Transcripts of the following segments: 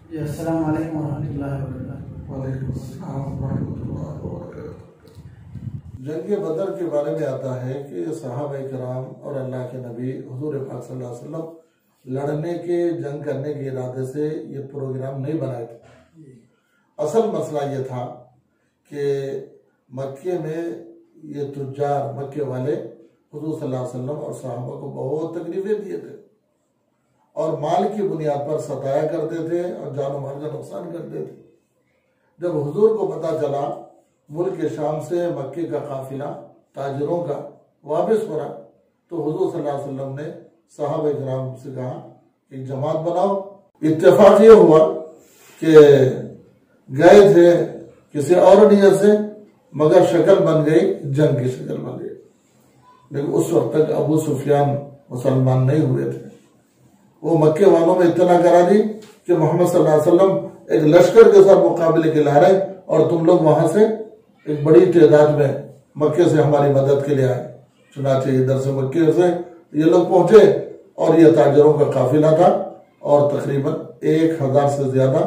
जी, अस्सलाम वालेकुम रहमतुल्लाहि व बरकातुहू। वालेकुम अस्सलाम रहमतुल्लाहि व बरकातुहू। जंग बदर के बारे में आता है कि सहाबा किराम और अल्लाह के नबी हुजूर पाक सल्लल्लाहु अलैहि वसल्लम लड़ने के जंग करने के इरादे से ये प्रोग्राम नहीं बनाए थे। असल मसला ये था कि मक्के में ये तुज्जार मक्के वाले हुजूर सल्लल्लाहु अलैहि वसल्लम और सहाबा को बहुत तकलीफें दिए थे और माल की बुनियाद पर सताया करते थे और जानो माल का नुकसान करते थे। जब हुजूर को पता चला मुल्क शाम से मक्के का काफिला ताजिरों का वापस हो रहा, तो हुजूर सल्लल्लाहु अलैहि वसल्लम ने सहाबा किराम से कहा एक जमात बनाओ। इत्तेफाक ये हुआ कि गए थे किसी और नियत से, मगर शक्ल बन गई जंग की शक्ल बन गई। लेकिन उस वक्त तक अबू सुफियान मुसलमान नहीं हुए थे। वो मक्के वालों में इतना करा दी कि मोहम्मद सल्लल्लाहु अलैहि वसल्लम एक लश्कर के साथ मुकाबले के ला रहे और तुम लोग वहां से एक बड़ी तादाद में मक्के से हमारी मदद के लिए आए। चुनाचे इधर से मक्के से ये लोग पहुंचे और ये ताजरों का काफिला था और तकरीबन 1000 से ज्यादा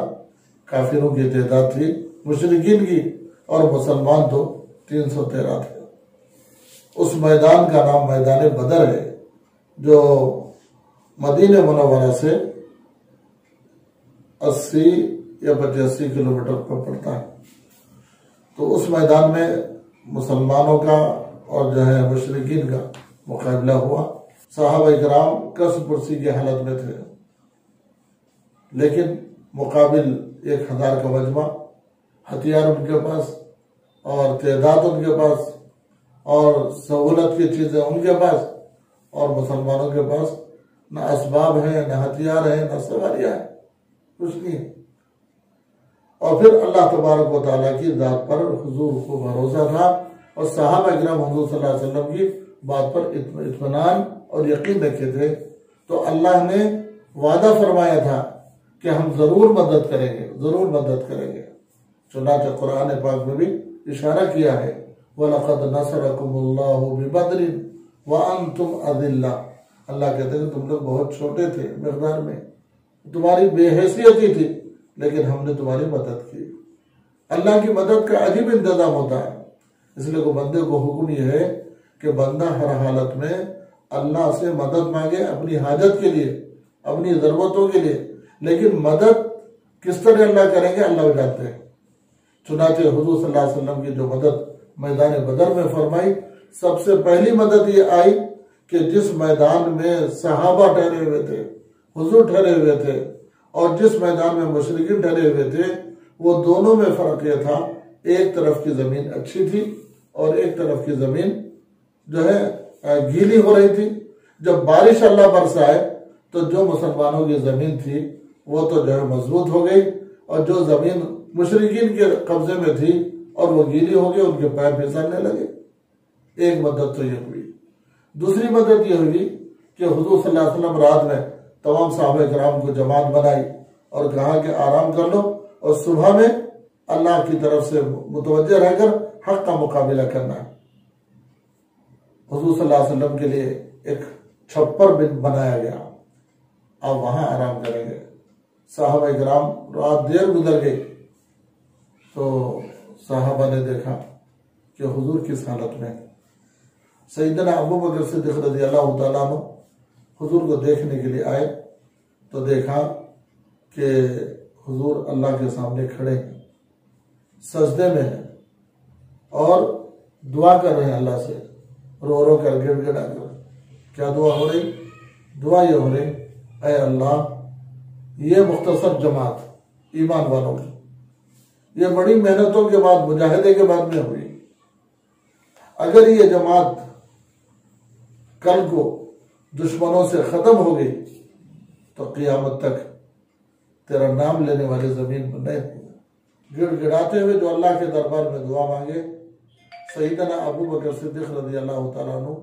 काफिरों की तादाद थी मुशरिकीन की, और मुसलमान तो 313 थे। उस मैदान का नाम मैदान बदर है जो मदीने मुनव्वरा से 80 या 85 किलोमीटर पर पड़ता है। तो उस मैदान में मुसलमानों का और जो है मुशरिकीन का मुकाबला हुआ। साहबा इकराम कस पुरसी की हालत में थे, लेकिन मुकाबिल 1000 का मजमा, हथियार उनके पास और तादाद उनके पास और सहूलत की चीजें उनके पास, और मुसलमानों के पास न असबाब है, न हथियार है, न सवारियां है, कुछ नहीं। और फिर अल्लाह तबारक व तआला की जात पर हुजूर को भरोसा था और सहाबा किराम हुजूर सल्लल्लाहु अलैहि वसल्लम की बात पर इत्मीनान और यकीन रखे थे। तो अल्लाह ने वादा फरमाया था कि हम जरूर मदद करेंगे, जरूर मदद करेंगे। चुनांचे कुरान पाक में भी इशारा किया है, वलक़द नसरकुमुल्लाहु बिबद्रिन व अंतुम अज़िल्ला। अल्लाह कहते हैं तुम लोग बहुत छोटे थे मिक़दार में, तुम्हारी बेहैसियती थी, लेकिन हमने तुम्हारी मदद की। अल्लाह की मदद का अजीब इंतजाम होता है, इसलिए को बंदे को हुक्म यह है कि बंदा हर हालत में अल्लाह से मदद मांगे अपनी हाजत के लिए, अपनी जरूरतों के लिए। लेकिन मदद किस तरह अल्लाह करेंगे अल्लाह जानते हैं। चुनाचे हुजूर सल्लल्लाहु अलैहि वसल्लम की जो मदद मैदान बदर में फरमाई, सबसे पहली मदद ये आई कि जिस मैदान में सहाबा ठहरे हुए थे, हुजूर ठहरे हुए थे, और जिस मैदान में मुशरिकीन ठहरे हुए थे, वो दोनों में फर्क यह था, एक तरफ की जमीन अच्छी थी और एक तरफ की जमीन जो है गीली हो रही थी। जब बारिश अल्लाह बरसाए तो जो मुसलमानों की जमीन थी वो तो जो है मजबूत हो गई, और जो जमीन मुशरिकीन के कब्जे में थी और वो गीली हो गई, उनके पैर फिसलने लगे। एक मदद तो ये हुई। दूसरी मदद ये हुई कि हुजूर सल्लल्लाहु अलैहि वसल्लम रात में तमाम साहबा किराम को जमात बनाई और कहा कि आराम कर लो और सुबह में अल्लाह की तरफ से मुतवज्जह रहकर हक का मुकाबला करना है। हुजूर सल्लल्लाहु अलैहि वसल्लम के लिए एक छप्पर बनाया गया, अब वहां आराम करेंगे। साहबा किराम रात देर गुजर गई तो साहबा ने देखा कि हुजूर किस हालत में। सैयदना अबू बकर सिद्दीक़ रज़ियल्लाहु तआला अन्हु हुजूर को देखने के लिए आए तो देखा कि हुजूर अल्लाह के सामने खड़े हैं, सजदे में हैं और दुआ कर रहे हैं अल्लाह से, रो रो कर गिड़गिड़ा कर। क्या दुआ हो रही? दुआ ये हो रही, ऐ अल्लाह, ये मुख्तसर जमात ईमान वालों की, ये बड़ी मेहनतों के बाद, मुजाहिदे के बाद में हुई। अगर ये जमात कल को दुश्मनों से खत्म हो गई तो क़ियामत तक तेरा नाम लेने वाली जमीन पर नहीं होगी। गिड़गिड़ाते हुए जो अल्लाह के दरबार में दुआ मांगे, सैयदना अबू बकर सिद्दीक़ रज़ियल्लाहु तआला अन्हु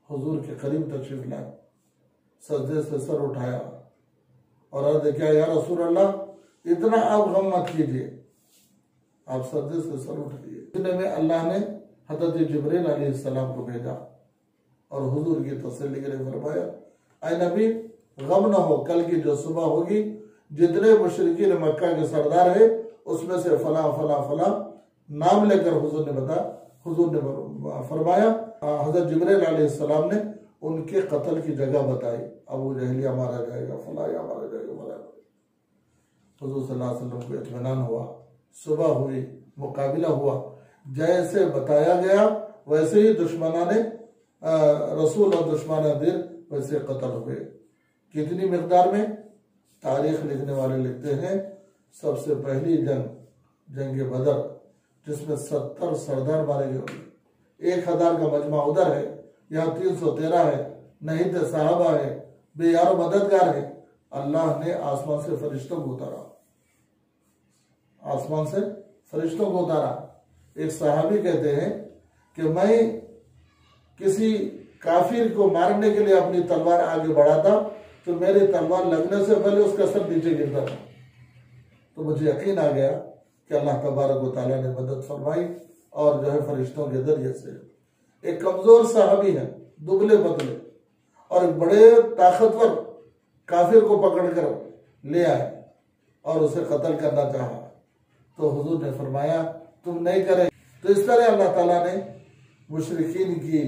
हुजूर के करीब तशरीफ लाए, सजदे से सर उठाया और अर्ज़ किया, या रसूल अल्लाह, इतना आप गम मत कीजिए, आप सजदे से सर उठाइए। इतने में अल्लाह ने हज़रत जिब्रील अलैहिस्सलाम को भेजा और हुजूर की तसल्ली के लिए फरमाया, ऐ नबी, गम न हो, कल की जो सुबह होगी जितने मुशरिकीन मक्का के सरदार है उसमें से फला फला फला नाम लेकर हुजूर ने फरमाया। हजरत जिब्रील अलैहिस्सलाम ने उनके कत्ल की जगह बताई, अबू जहलिया मारा जाएगा, फलाया मारा जाएगा, फलाया। हुजूर सल्लल्लाहु अलैहि वसल्लम को इत्मीनान हुआ, सुबह हुई, मुकाबिला हुआ, जैसे बताया गया वैसे ही दुश्मना ने रसूल और दुश्मन दिल वैसे कत्ल हुए। कितनी मिकदार में? तारीख लिखने वाले लिखते हैं सबसे पहली जंग बदर, जिसमें 70 सरदार मारे गए। 1000 का मजमा उधर है, यहाँ 313 है, नहीं थे साहबा है, बेयार मददगार है। अल्लाह ने आसमान से फरिश्तों को उतारा, आसमान से फरिश्तों को उतारा। एक सहाबी कहते हैं कि मैं किसी काफिर को मारने के लिए अपनी तलवार आगे बढ़ाता तो मेरी तलवार लगने से पहले उसका सर नीचे गिरता था। तो मुझे यकीन आ गया कि अल्लाह तबारक व तआला ने मदद फरमाई और जो है फरिश्तों के जरिए से। एक कमजोर सहाबी है, दुबले पतले, और एक बड़े ताकतवर काफिर को पकड़कर ले आए और उसे कत्ल करना चाहा, तो हुजूर ने फरमाया तुम नहीं करे। तो इस तरह अल्लाह ताला ने मुशरिकीन की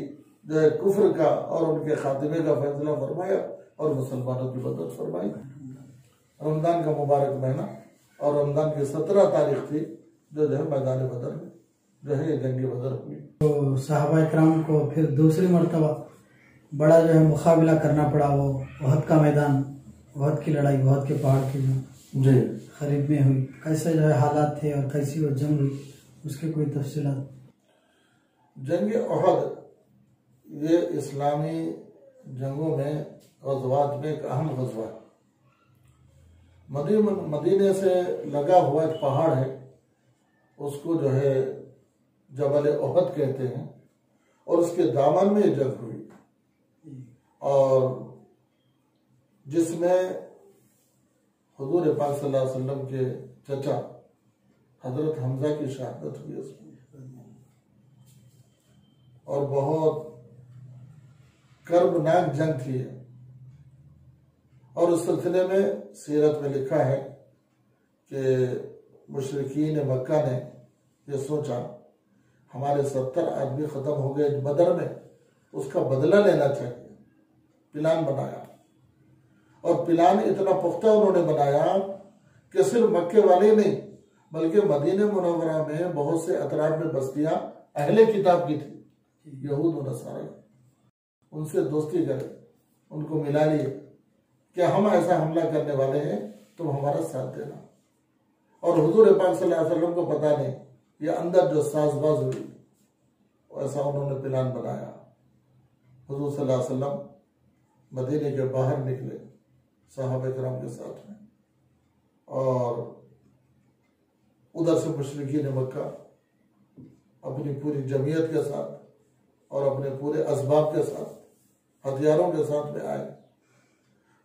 जो है कुफ्र का और उनके खातिमे का फैसला फरमाया और मुसलमानों की मदद फरमाई। रमजान का मुबारक महीना और रमजान की 17 तारीख थी जो है मैदान बदर में जो है जंग बदर हुई। तो सहाबा इकराम को फिर दूसरी मरतबा बड़ा जो है मुकाबला करना पड़ा, वो वहद का मैदान, वहद की लड़ाई, वहद के पहाड़ की जी करीब में हुई। कैसे जो है हालात थे और कैसी वो जंग हुई, उसके कोई तफसीलात? जंग ओहद ये इस्लामी जंगों में गज़वात में एक अहम गज़वा है। मदीने से लगा हुआ एक पहाड़ है, उसको जो है जबल ओहद कहते हैं, और उसके दामन में ये जंग हुई और जिसमें हुजूर पाक सल्लल्लाहु अलैहि वसल्लम के चचा हजरत हमजा की शहादत हुई उसमें, और बहुत कर्बनाक जंग थी। और उस सिलसिले में सीरत में लिखा है कि मुशरिकीन मक्का ने ये सोचा हमारे 70 आदमी खत्म हो गए बदर में, उसका बदला लेना चाहिए। प्लान बनाया और प्लान इतना पुख्ता उन्होंने बनाया कि सिर्फ मक्के वाले नहीं बल्कि मदीने मुनव्वरा में बहुत से अतराफ में बस्तियां अहले किताब की थी, यहूद और नसारा, उनसे दोस्ती करे, उनको मिला लिए कि हम ऐसा हमला करने वाले हैं, तुम हमारा साथ देना। और हुजूर पाक सल्लल्लाहु अलैहि वसल्लम को पता नहीं, ये अंदर जो साजबाज हुई ऐसा उन्होंने प्लान बनाया। हुजूर सल्लल्लाहु अलैहि वसल्लम मदीने के बाहर निकले सहाबा किराम के साथ में, और उधर से मुशरिकीन मक्का अपनी पूरी जमीयत के साथ और अपने पूरे असबाब के साथ, हथियारों के साथ में आए।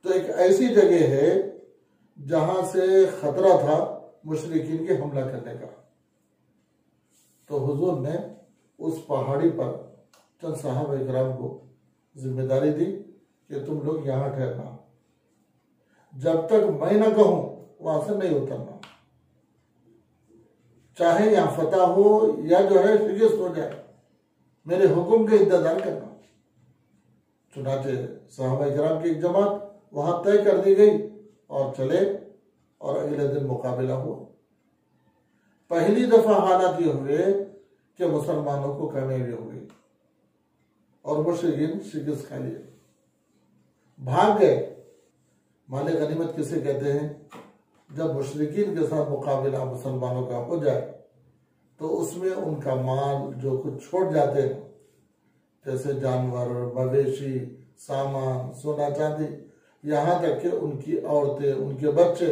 तो एक ऐसी जगह है जहां से खतरा था मुशरिकीन के हमला करने का। तो हुजूर ने उस पहाड़ी पर चंद साहब इकराम को जिम्मेदारी दी कि तुम लोग यहां ठहरना, जब तक मैं ना कहूं वहां से नहीं उतरना, चाहे यहां फतह हो या जो है शिकस्त हो जाए, मेरे हुक्म का इंतजार करना। चुनाचे साहबा इकराम की एक जमात वहां तय कर दी गई और चले, और अगले दिन मुकाबला हुआ। पहली दफा हालात ये हुए कि मुसलमानों को कामयाबी हो गई और मुशरिकीन शिकस्त खा लिए, भाग गए। माले गनीमत किसे कहते हैं? जब मुशरिकीन के साथ मुकाबला मुसलमानों का हो जाए तो उसमें उनका माल जो कुछ छोड़ जाते हैं, जैसे जानवर, मवेशी, सामान, सोना चांदी, यहाँ तक कि उनकी औरतें, उनके बच्चे,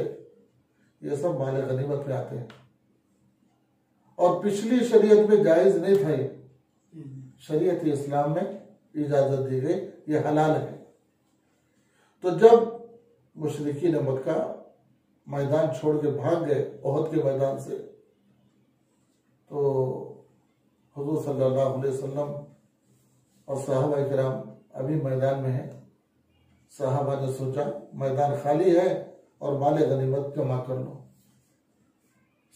ये सब माले गनीमत में आते हैं। और पिछली शरीयत में जायज नहीं था, ये शरीयत इस्लाम में इजाजत दी गई, ये हलाल है। तो जब मुशरिकीन मक्का मैदान छोड़ के भाग गए ओहद के मैदान से, तो हुजूर सल्लल्लाहु अलैहि वसल्लम और सहाबा किराम अभी मैदान में हैं। सहाबा ने सोचा मैदान खाली है और माल गनीमत जमा कर लो।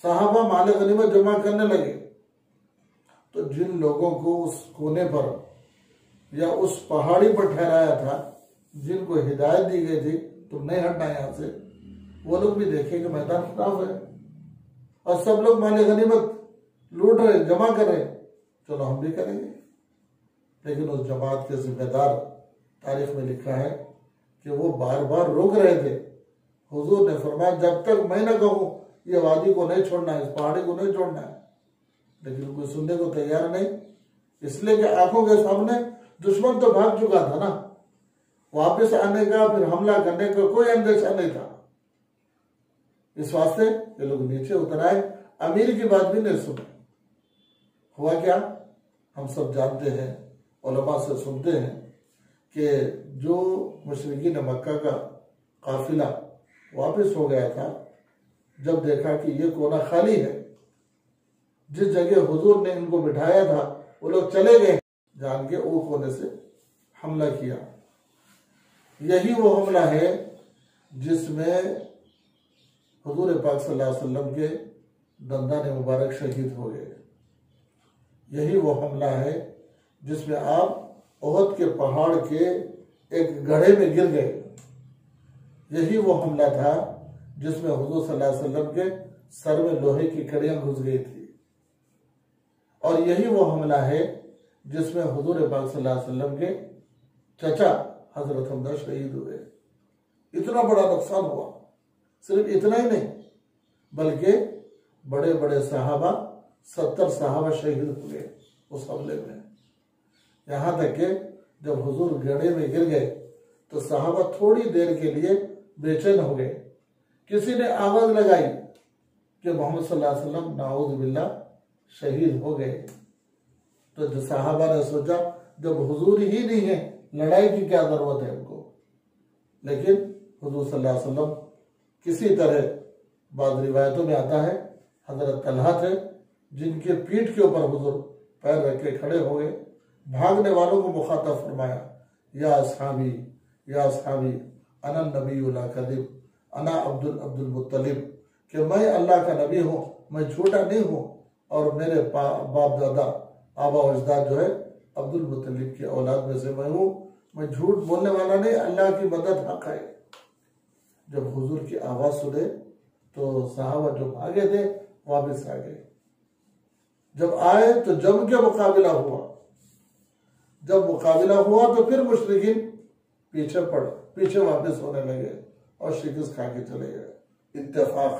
सहाबा माल गनीमत जमा करने लगे तो जिन लोगों को उस कोने पर या उस पहाड़ी पर ठहराया था, जिनको हिदायत दी गई थी तुम नहीं हटना यहाँ से, वो लोग भी देखे कि मैदान खराब है और सब लोग माल गनीमत लूट रहे, जमा कर रहे, चलो हम भी करेंगे। लेकिन उस जमात के जिम्मेदार, तारीख में लिखा है कि वो बार बार रोक रहे थे। हुजूर ने फरमाया जब तक मैं ना कहूं ये वादी को नहीं छोड़ना है, इस पहाड़ी को नहीं छोड़ना है, लेकिन कोई सुनने को तैयार नहीं, इसलिए कि आंखों के सामने दुश्मन तो भाग चुका था ना, वापस आने का फिर हमला करने का कोई अंदेशा नहीं था। इस वास्ते ये लोग नीचे उतर आए, अमीर की बात भी नहीं सुनी। हुआ क्या, हम सब जानते हैं, उलमा से सुनते हैं कि जो मुशरिकीन मक्का का काफिला वापस हो गया था, जब देखा कि ये कोना खाली है, जिस जगह हुजूर ने इनको बिठाया था वो लोग चले गए, जान के वो कोने से हमला किया। यही वो हमला है जिसमें हुजूर पाक सल्लल्लाहु अलैहि वसल्लम के दंदान मुबारक शहीद हो गए। यही वो हमला है जिसमें आप ओहद के पहाड़ के एक गड्ढे में गिर गए। यही वो हमला था जिसमें हुजूर सल्लल्लाहु अलैहि वसल्लम के सर में लोहे की कड़ियां घुस गई थी। और यही वो हमला है जिसमें हुजूर पाक सल्लल्लाहु अलैहि वसल्लम के चचा हजरत हमजा शहीद हुए। इतना बड़ा नुकसान हुआ। सिर्फ इतना ही नहीं, बल्कि बड़े बड़े सहाबा, 70 सहाबा शहीद हुए उस हमले में। यहां तक कि जब हुजूर गड्ढे में गिर गए तो सहाबा थोड़ी देर के लिए बेचैन हो गए। किसी ने आवाज लगाई कि मोहम्मद सल्लल्लाहु अलैहि वसल्लम नाऊज़ बिल्लाह शहीद हो गए। तो जो सहाबा ने सोचा जब हुजूर ही नहीं है, लड़ाई की क्या जरूरत है उनको। लेकिन हुजूर सल्लल्लाहु अलैहि वसल्लम किसी तरह, बाद रिवायतों में आता है हजरत तलहा थे जिनके पीठ के ऊपर हुजूर पैर रख के खड़े हो गए। भागने वालों को मुखातब फरमाया, या असहाबी अना नबी ला कदिब अना अब्दुल मुत्तलिब, कि मैं अल्लाह का नबी हूँ, मैं झूठा नहीं हूँ, और मेरे बाप दादा आबा अजदाद जो है अब्दुल मुत्तलिब की औलाद में से मैं हूँ, मैं झूठ बोलने वाला नहीं, अल्लाह की मदद हक है। जब हुजूर की आवाज सुने तो सहाबा जो भागे थे वापस आ गए। जब आए तो जम के मुकाबला हुआ। जब मुकाबला हुआ तो फिर मुशरिकीन पीछे वापस होने लगे और शिकस्त खा के चले गए। इत्तेफाक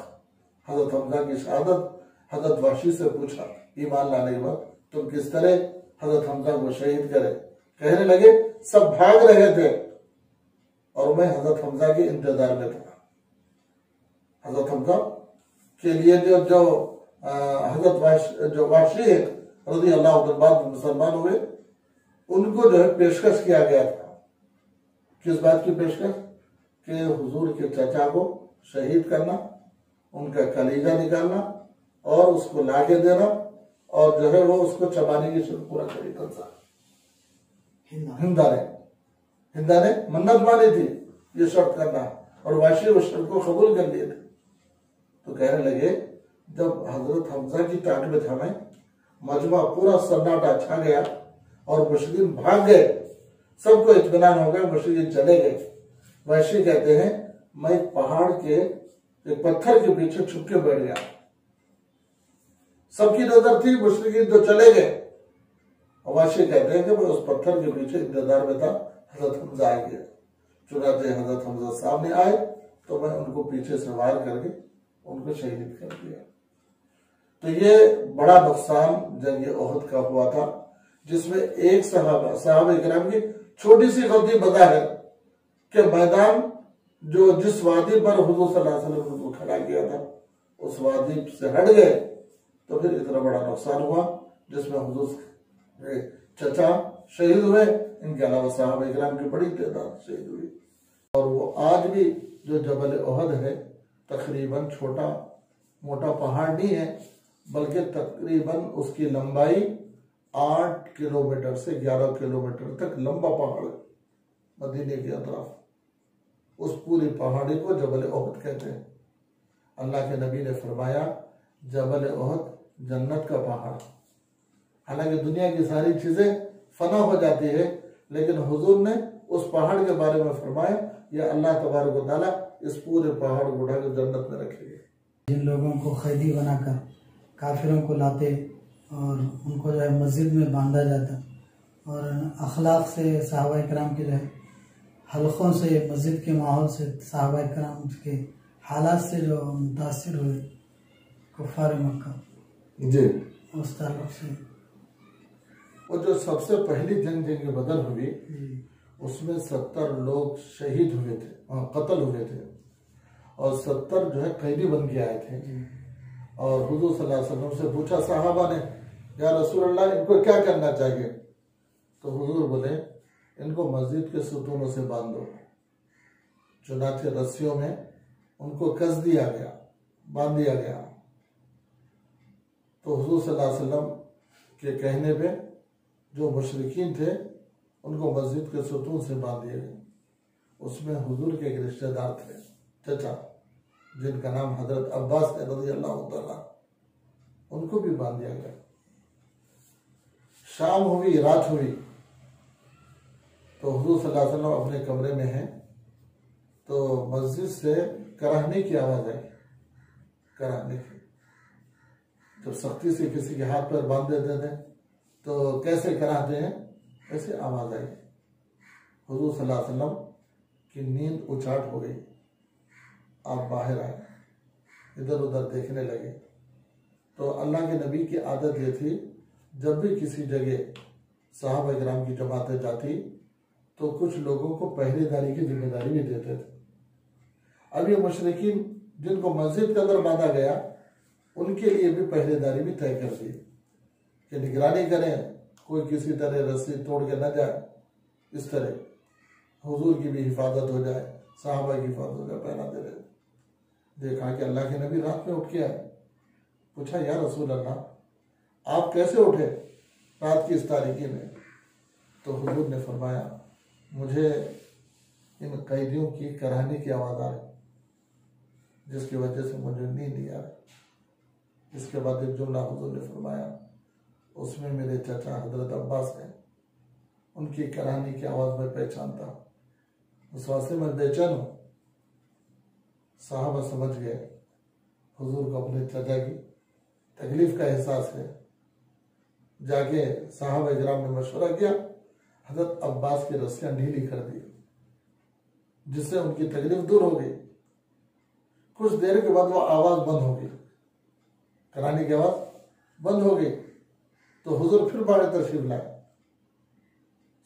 हजरत हमजा की शहादत, हजरत वाशी से पूछा ईमान लाने के बाद तुम किस तरह हजरत हमजा को शहीद करे। कहने लगे सब भाग रहे थे और मैं हजरत हमजा के इंतजार में था। हजरत हमजा के लिए जो हजरत जो वाशी है रज़ी अल्लाह अन्हु बाद मुसलमान हुए, उनको जो है पेशकश किया गया था। किस बात की पेशकश? कि हुजूर के चचा को शहीद करना, उनका कलीजा निकालना और उसको लाके देना, और जो है वो उसको चबाने की शर्त पूरा करी। हिंदा ने मन्नत मानी थी ये शर्त करना, और वाशी उस शर्त को कबूल कर लिए थे। तो कहने लगे जब हजरत हमजा की टाट में था मैं, मजमा पूरा सन्नाटा छा गया और मुशरिकीन भाग गए, सबको इत्मीनान हो गया, मुशरिकीन चले गए। वाशी कहते हैं मैं पहाड़ के एक पत्थर के पीछे छुप के बैठ गया। सबकी नजर थी, मुशरिकीन तो चले गए। वाशी कहते हैं कि मैं उस पत्थर के पीछे इंतजार में था, हजरत हमजा आ गया। चुनाचे हजरत हमजा सामने आए तो मैं उनको पीछे से वार करके उनको शहीद कर दिया। तो ये बड़ा नुकसान जंग ओहद का हुआ था, जिसमें एक सहाबा इकराम की छोटी सी गलती बता है कि मैदान जो जिस वादी पर हुजूर सल्लल्लाहु अलैहि वसल्लम को खड़ा किया था उस वादी से हट गए, तो फिर इतना बड़ा नुकसान हुआ जिसमें हुजूर चचा शहीद हुए, इनके अलावा सहाबा इकराम की बड़ी तादाद शहीद हुई। और वो आज भी जो जबल ओहद है तकरीबन छोटा मोटा पहाड़ नहीं है, बल्कि तकरीबन उसकी लंबाई 8 किलोमीटर से 11 किलोमीटर तक लंबा पहाड़ है मदीने के अतराफ। उस पूरी पहाड़ी को जबल ओहद कहते हैं। अल्लाह के नबी ने फरमाया जबल ओहद जन्नत का पहाड़। हालांकि दुनिया की सारी चीजें फना हो जाती है, लेकिन हुजूर ने उस पहाड़ के बारे में फरमाया ये अल्लाह तबारक व तआला इस पूरे पहाड़ को उठाकर जन्नत में रखेंगे। जिन लोगों को कैदी बनाकर काफिरों को लाते और उनको जो है मस्जिद में बांधा जाता, और अखलाक से सहाबा कराम के जो है हलकों से, मस्जिद के माहौल से, सहाबा कराम के हालात से जो मुतासिर हुए कुफार मक्का जी, उस ताल्लुक से वो जो सबसे पहली जंग बदर हुई उसमें 70 लोग शहीद हुए थे, कत्ल हुए थे, और 70 जो है कैदी बन के आए थे। और हुजूर सल्लल्लाहु अलैहि वसल्लम से पूछा साहबा ने, या रसूल अल्लाह इनको क्या करना चाहिए? तो हुजूर बोले इनको मस्जिद के सुतूनों से बांध दो। चुनाचे रस्सियों में उनको कस दिया गया, बांध दिया गया। तो हुजूर सल्लल्लाहु अलैहि वसल्लम के कहने पे जो मुशरिकीन थे उनको मस्जिद के सुतून से बांध दिए गए। उसमें हुजूर के एक रिश्तेदार थे, चचा, जिनका नाम हजरत अब्बास रज़ी अल्लाह तआला, उनको भी बांध दिया गया। शाम हुई, रात हुई, तो हुजूर सल्लल्लाहु अलैहि वसल्लम अपने कमरे में हैं, तो मस्जिद से कराहने की आवाज आई। कराहने की, जब सख्ती से किसी के हाथ पैर बांध देते थे तो कैसे कराहते हैं, ऐसे आवाज आई। हुजूर सल्लल्लाहु अलैहि वसल्लम की नींद उचाट हो गई। आप बाहर आए, इधर उधर देखने लगे। तो अल्लाह के नबी की आदत ये थी, जब भी किसी जगह सहाबा किराम की जमातें जाती तो कुछ लोगों को पहरेदारी की जिम्मेदारी भी देते थे। अब ये मुशरिकीन जिनको मस्जिद के अंदर बांधा गया, उनके लिए भी पहरेदारी भी तय कर दी कि निगरानी करें, कोई किसी तरह रस्सी तोड़ के न जाए, इस तरह हुजूर की भी हिफाजत हो जाए, साहबा की हिफाजत हो जाए, पहना दे रहे। देखा कि अल्लाह के नबी रात में उठ के आए। पूछा या रसूल अल्लाह आप कैसे उठे रात की इस तारीकी में? तो हुजूर ने फरमाया मुझे इन कैदियों की कराहने की आवाज आ रही, जिसकी वजह से मुझे नींद नहीं आ रही। इसके बाद एक जुमला हुजूर ने फरमाया, उसमें मेरे चाचा हजरत अब्बास हैं, उनकी कराहने की आवाज में पहचानता, उस वास्ते में बेचैन हूं। साहबा समझ गए हुजूर को अपने चाचा की तकलीफ का एहसास है। जाके साहबा इकराम ने मशवरा किया, हजरत अब्बास की रस्सियां ढीली कर दी, जिससे उनकी तकलीफ दूर हो गई। कुछ देर के बाद वो आवाज बंद हो गई, कराने की आवाज बंद हो गई। तो हुजूर फिर बाहर तशरीफ लाए।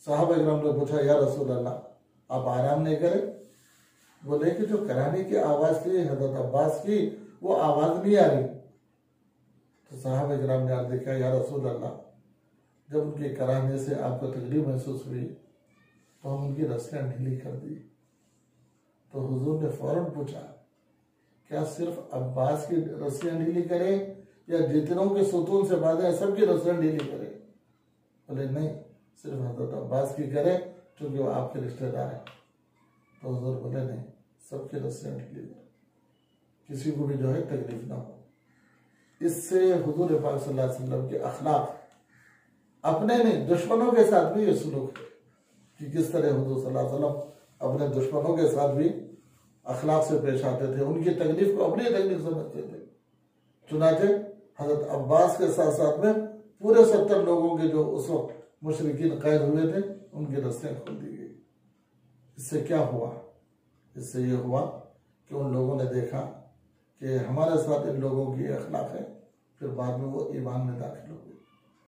साहबा इकराम ने पूछा या रसूल अल्लाह आप आराम नहीं करें? बोले कि जो कराने की आवाज थी हजरत अब्बास की, वो आवाज नहीं आ रही। तो साहबा इकराम ने अर्ज किया या रसूल अल्लाह जब उनके कराने से आपको तकलीफ महसूस हुई तो हम उनकी रस्सियां ढीली कर दी। तो हुजूर ने फौरन पूछा क्या सिर्फ अब्बास की रस्सियां ढीली करें या जितनों के सुतून से बांधे सबकी रस्सियां ढीली करें? बोले नहीं, सिर्फ हजरत अब्बास की करें क्योंकि वो आपके रिश्तेदार हैं। तो हुजूर बोले नहीं, सबकी रस्सियां ढीली करें, किसी को भी जो है तकलीफ ना हो। इससे हुजूर पाक सल्लल्लाहु अलैहि वसल्लम के अखलाक अपने नहीं दुश्मनों के साथ भी ये सुलूक है कि किस तरह हुजूर सल्लल्लाहु अलैहि वसल्लम अपने दुश्मनों के साथ भी अखलाक से पेश आते थे, उनकी तकलीफ को अपनी तकलीफ समझते थे। चुनाचे हजरत अब्बास के साथ साथ में पूरे 70 लोगों के जो उस वक्त मुशरिकीन कैद हुए थे उनकी रस्सियां खोल दी गई। इससे क्या हुआ? इससे ये हुआ कि उन लोगों ने देखा कि हमारे साथ इन लोगों की अखलाक है, फिर बाद में वो ईमान में दाखिल हो गए।